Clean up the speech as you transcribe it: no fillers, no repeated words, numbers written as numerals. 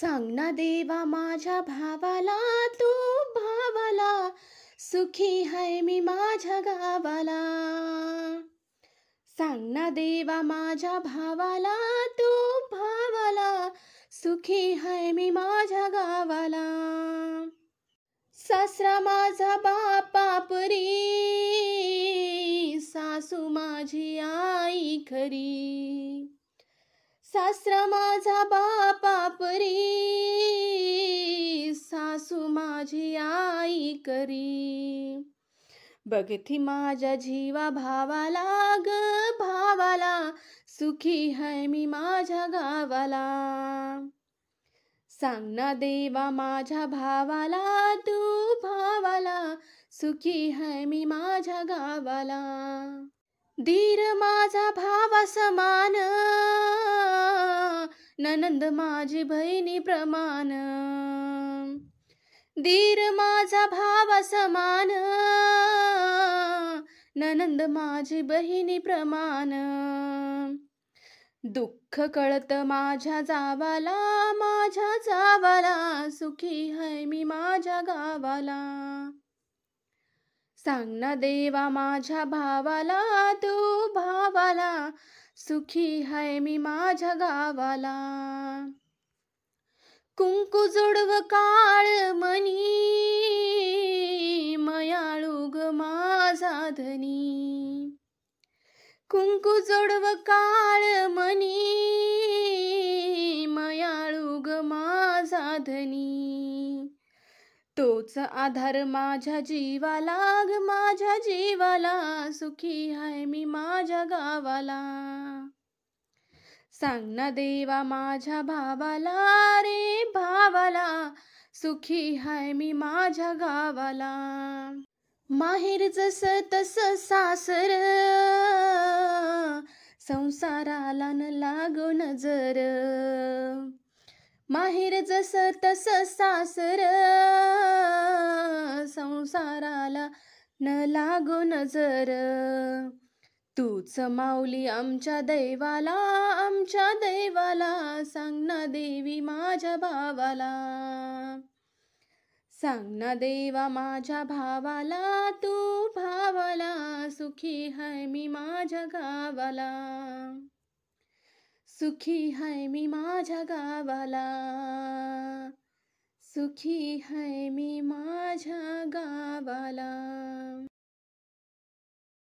सांग ना देवा माझ्या भावाला, तू भावाला, सुखी हाय मी माझ्या गावाला. सांग ना देवा माझ्या भावाला, तू भावाला, सुखी हाय मी माझ्या गावाला. सासरा माझा बापापरी, सासू माझी आई खरी. सासरा माझा बापापरी, सासू माझी आई करी. बघती माझ्या जीवा भावाला ग भावाला, सुखी हाय मी माझ्या गावाला. सांग ना देवा माझ्या भावाला, तू भावाला, सुखी हाय मी माझ्या गावाला. दीर माझा भावा समान, ननंद माझी बहिणी प्रमाण. दीर माझा भावा समान, ननंद माझी बहिणी प्रमाण. दुःख कळत माझ्या जावाला, माझ्या जावाला, सुखी हाय मी माझ्या गावाला. सांग ना देवा माझ्या भावाला, तू भावाला, सुखी हाय मी माझ्या गावाला. कुंकू जोडव काळ मनी, मयाळू ग माझा धनी. कुंकू जोडव काळ मनी, मयाळू ग माझा धनी. तोच आधार माझ्या जीवाला ग माझ्या जीवाला, सुखी हाय मी माझ्या गावाला. सांग ना देवा माझ्या भावाला रे भावाला, सुखी हाय मी माझ्या गावाला. माहेर जसं तसं सासर, संसाराला न लागो नजर. माहेर जसं तसं सासर, संसाराला न लागो नजर. तूच माऊली आमच्या दैवाला, आमच्या दैवाला. सांग ना देवी माझ्या भावाला. सांग ना देवा माझ्या भावाला, तू भावाला, सुखी हाय मी माझ्या गावाला. सुखी हाय मी माझ्या गावाला, सुखी हाय मी माझ्या गावाला.